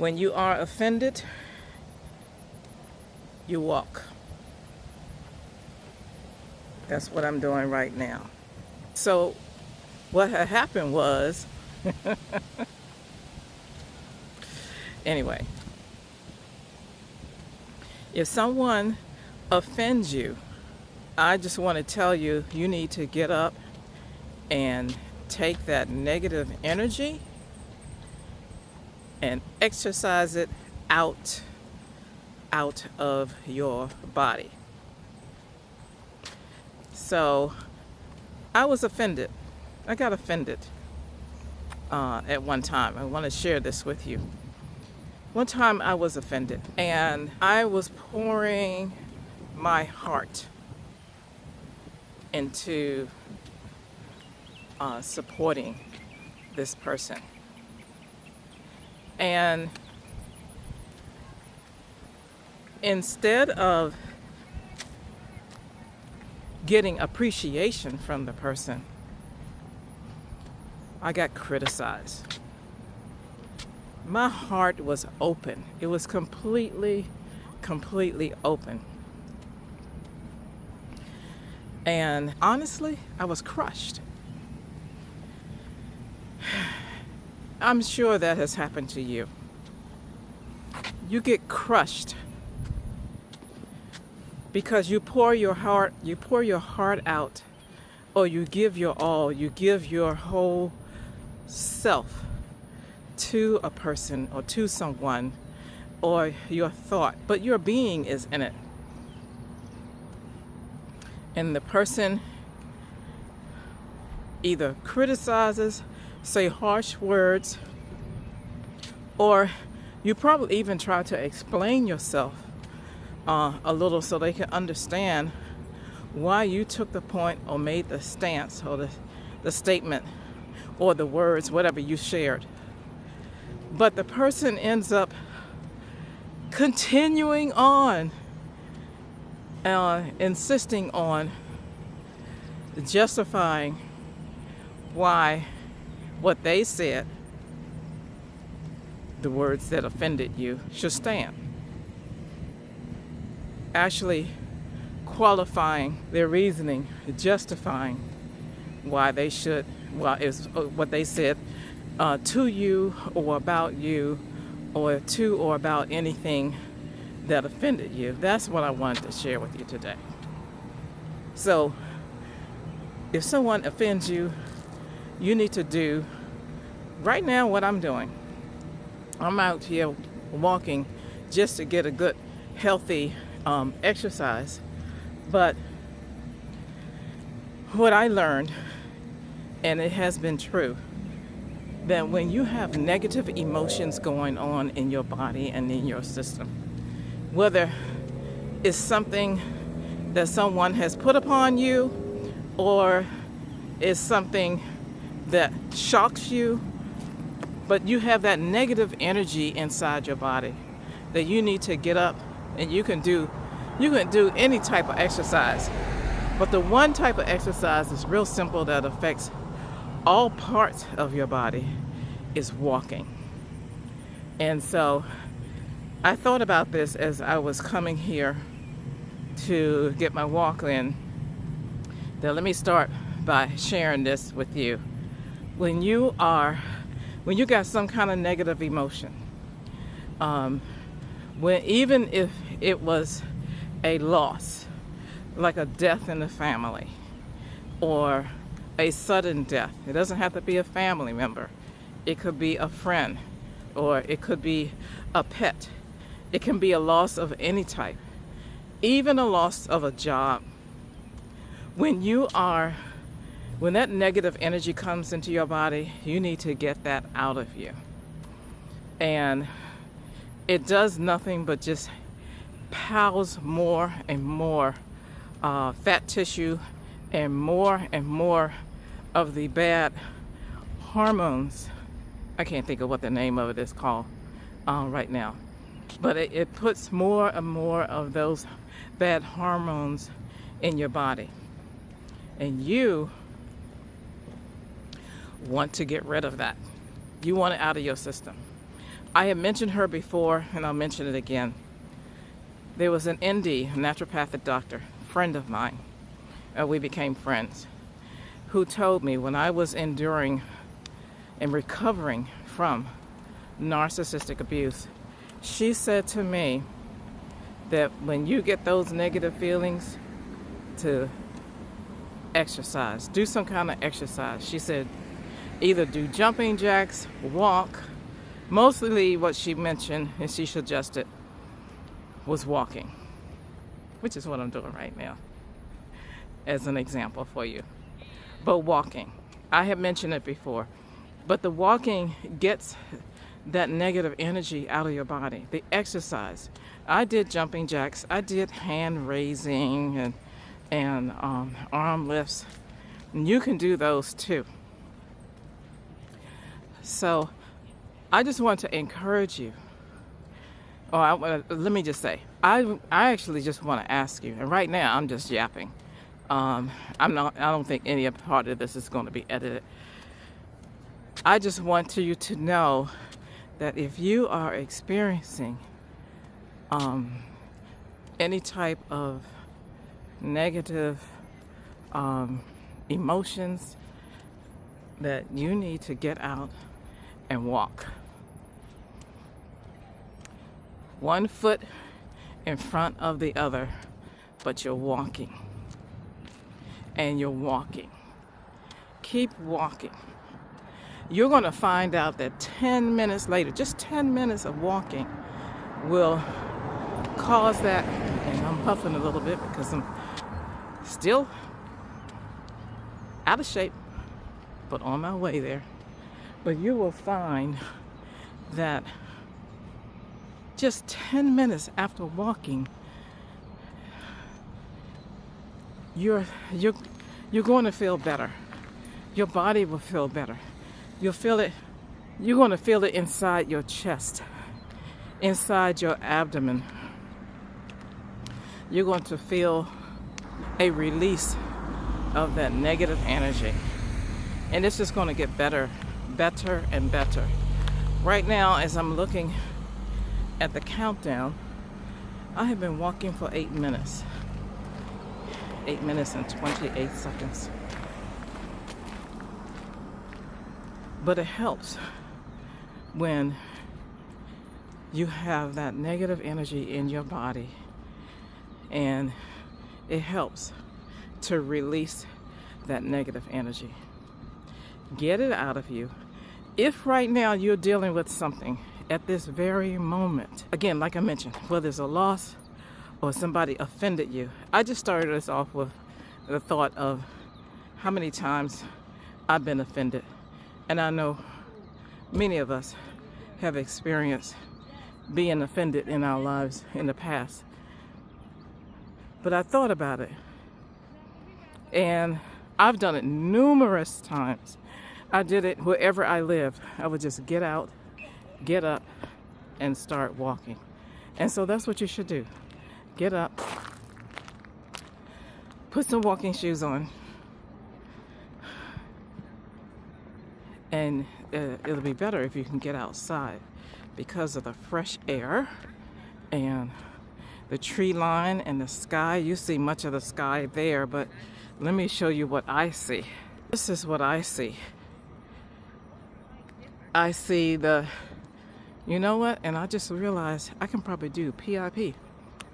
When you are offended, you walk. That's what I'm doing right now. So what had happened was, anyway, if someone offends you, I just want to tell you, you need to get up and take that negative energy and exercise it out of your body. So I was offended. I got offended at one time. I want to share this with you. One time I was offended, and I was pouring my heart into supporting this person. And instead of getting appreciation from the person, I got criticized. My heart was open. It was completely open. And honestly, I was crushed. I'm sure that has happened to you. You get crushed because you pour your heart out, or you give your all, you give your whole self to a person or to someone or your thought, but your being is in it. And the person either criticizes, say harsh words, or you probably even try to explain yourself a little so they can understand why you took the point or made the stance or the statement or the words, whatever you shared. But the person ends up continuing on, insisting on justifying why what they said, the words that offended you, should stand. Actually qualifying their reasoning, justifying why they should, is what they said to you or about you, or to or about anything that offended you. That's what I wanted to share with you today. So if someone offends you, you need to do right now what I'm doing. I'm out here walking just to get a good, healthy exercise. But what I learned, and it has been true, that when you have negative emotions going on in your body and in your system, whether it's something that someone has put upon you, or it's something that shocks you, but you have that negative energy inside your body, that you need to get up, and you can do any type of exercise. But the one type of exercise is real simple that affects all parts of your body, is walking. And so I thought about this as I was coming here to get my walk in. Now let me start by sharing this with you. When you got some kind of negative emotion, even if it was a loss, like a death in the family, or a sudden death. It doesn't have to be a family member. It could be a friend, or it could be a pet. It can be a loss of any type, even a loss of a job. When that negative energy comes into your body, you need to get that out of you. And it does nothing but just piles more and more fat tissue and more of the bad hormones. I can't think of what the name of it is called right now. But it puts more and more of those bad hormones in your body. And you want to get rid of that. You want it out of your system. I had mentioned her before, and I'll mention it again. There was an ND, a naturopathic doctor, friend of mine, we became friends, who told me when I was enduring and recovering from narcissistic abuse, she said to me that when you get those negative feelings, to exercise, do some kind of exercise. She said either do jumping jacks, walk. Mostly what she mentioned and she suggested was walking, which is what I'm doing right now as an example for you. But walking, I have mentioned it before, but the walking gets that negative energy out of your body. The exercise, I did jumping jacks, I did hand raising and arm lifts, and you can do those too. So I just want to encourage you. Let me just say, I actually just want to ask you, and right now I'm just yapping. I don't think any part of this is going to be edited. I just want you to know that if you are experiencing any type of negative emotions, that you need to get out and walk. One foot in front of the other, but you're walking. And you're walking. Keep walking. You're going to find out that 10 minutes later, just 10 minutes of walking will cause that, and I'm puffing a little bit because I'm still out of shape, but on my way there. But you will find that just 10 minutes after walking, you're going to feel better. Your body will feel better. You'll feel it. You're going to feel it inside your chest, inside your abdomen. You're going to feel a release of that negative energy. And it's just going to get better and better. Right now, as I'm looking at the countdown, I have been walking for 8 minutes. 8 minutes and 28 seconds. But it helps when you have that negative energy in your body, and it helps to release that negative energy. Get it out of you. If right now you're dealing with something at this very moment, again, like I mentioned, whether it's a loss or somebody offended you, I just started this off with the thought of how many times I've been offended. And I know many of us have experienced being offended in our lives in the past. But I thought about it, and I've done it numerous times. I did it wherever I lived. I would just get out, get up, and start walking. And so that's what you should do. Get up, put some walking shoes on, and it'll be better if you can get outside because of the fresh air and the tree line and the sky. You see much of the sky there, but let me show you what I see. This is what I see. I see you know what? And I just realized I can probably do PIP,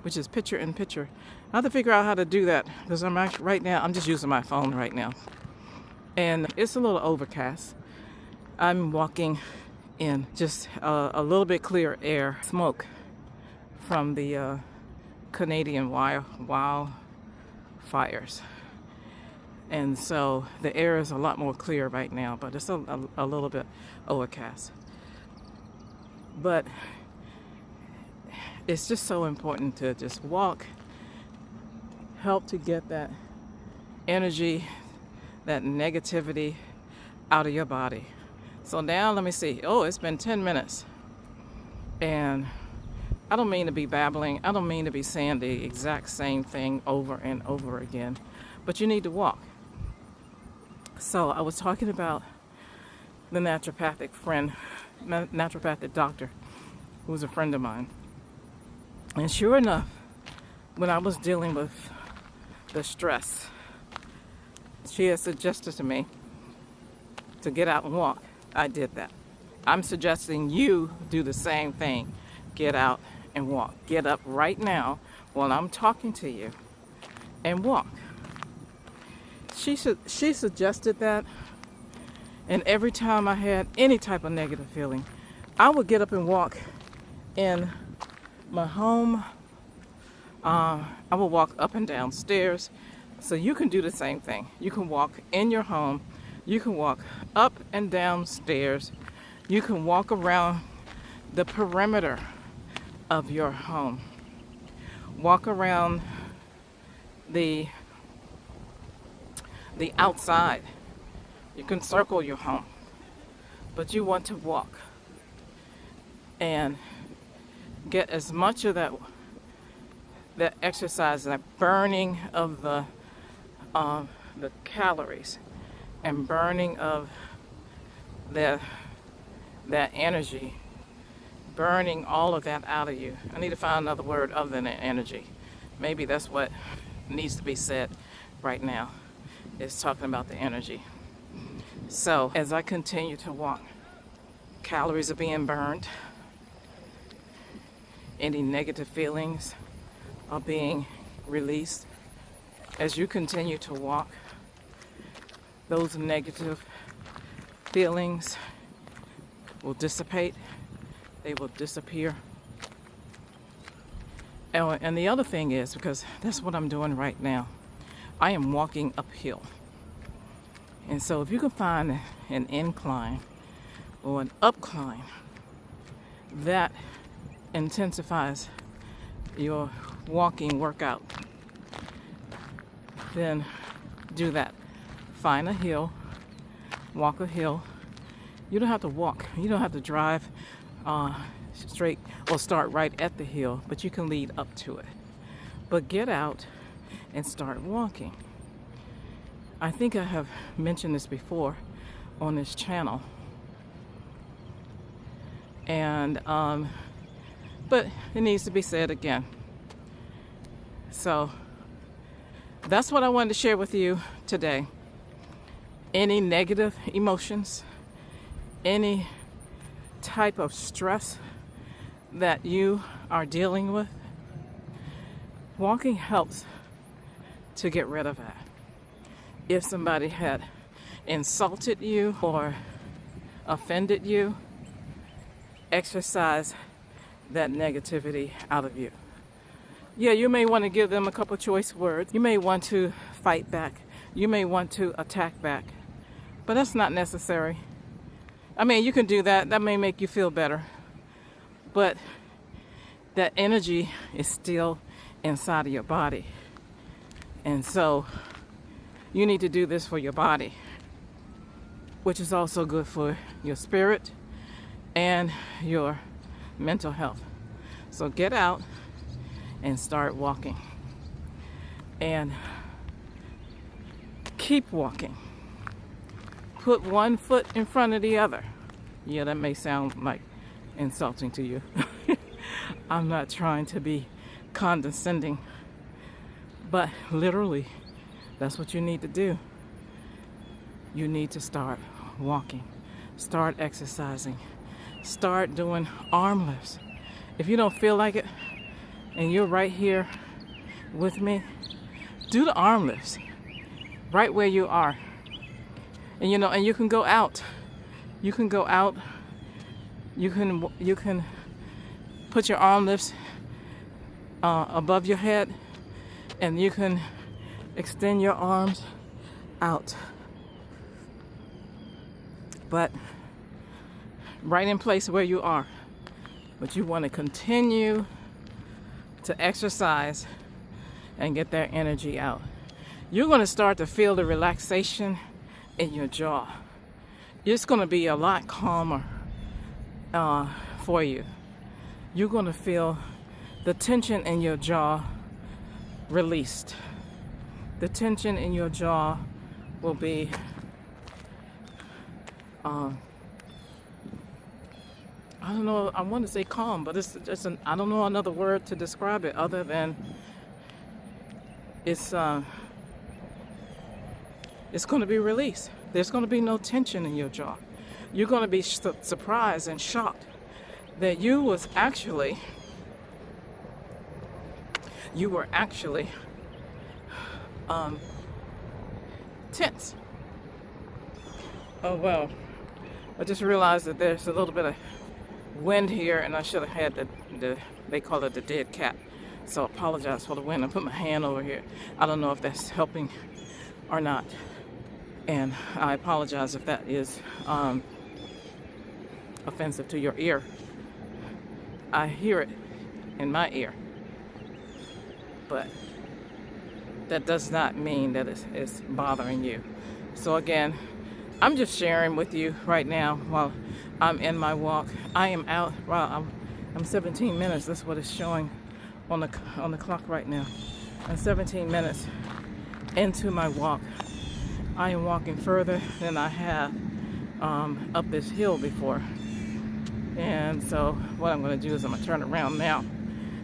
which is picture in picture. I have to figure out how to do that because right now I'm just using my phone right now. And it's a little overcast. I'm walking in just a little bit clear air, smoke from the Canadian wildfires. And so the air is a lot more clear right now, but it's a little bit overcast. But it's just so important to just walk, help to get that energy, that negativity out of your body. So now let me see. Oh, it's been 10 minutes. And I don't mean to be babbling. I don't mean to be saying the exact same thing over and over again. But you need to walk. So I was talking about the naturopathic doctor who's a friend of mine. And sure enough, when I was dealing with the stress, she had suggested to me to get out and walk. I did that. I'm suggesting you do the same thing. Get out and walk. Get up right now while I'm talking to you and walk. She suggested that, and every time I had any type of negative feeling, I would get up and walk in my home. I would walk up and down stairs. So you can do the same thing. You can walk in your home. You can walk up and down stairs. You can walk around the perimeter of your home. Walk around the outside. You can circle your home. But you want to walk and get as much of that exercise, that burning of the calories and burning of that energy, burning all of that out of you. I need to find another word other than energy. Maybe that's what needs to be said right now, is talking about the energy. So as I continue to walk, calories are being burned. Any negative feelings are being released. As you continue to walk, those negative feelings will dissipate. They will disappear. And the other thing is, because that's what I'm doing right now, I am walking uphill. And so if you can find an incline or an upcline that intensifies your walking workout, then do that. Find a hill, walk a hill. You don't have to walk. You don't have to drive straight or start right at the hill, but you can lead up to it. But get out and start walking. I think I have mentioned this before on this channel. And but it needs to be said again. So that's what I wanted to share with you today. Any negative emotions, any type of stress that you are dealing with, walking helps to get rid of that. If somebody had insulted you or offended you, exercise that negativity out of you. Yeah, you may want to give them a couple choice words. You may want to fight back. You may want to attack back. But that's not necessary. I mean, you can do that. That may make you feel better. But that energy is still inside of your body. And so you need to do this for your body, which is also good for your spirit and your mental health. So get out and start walking. And keep walking. Put one foot in front of the other. Yeah, that may sound like insulting to you. I'm not trying to be condescending, but literally, that's what you need to do. You need to start walking, start exercising, start doing arm lifts. If you don't feel like it and you're right here with me, do the arm lifts right where you are. And and you can go out. You can go out. You can put your arm lifts above your head, and you can extend your arms out. But right in place where you are. But you want to continue to exercise and get that energy out. You're going to start to feel the relaxation in your jaw. It's going to be a lot calmer for you. You're going to feel the tension in your jaw released. The tension in your jaw will be I don't know, I want to say calm, but it's just I don't know another word to describe it other than it's going to be released. There's going to be no tension in your jaw. You're going to be surprised and shocked that you were actually tense. Oh well, I just realized that there's a little bit of wind here, and I should have had they call it the dead cat. So I apologize for the wind. I put my hand over here. I don't know if that's helping or not, and I apologize if that is offensive to your ear. I hear it in my ear, but that does not mean that it's bothering you. So again, I'm just sharing with you right now while I'm in my walk. I am out. Wow, I'm 17 minutes. That's what it's showing on the clock right now. I'm 17 minutes into my walk. I am walking further than I have up this hill before. And so what I'm going to do is I'm going to turn around now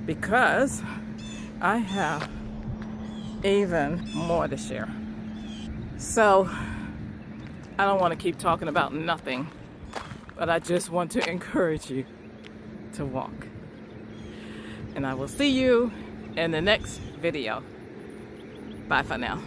because I have even more to share. So I don't want to keep talking about nothing, but I just want to encourage you to walk. And I will see you in the next video. Bye for now.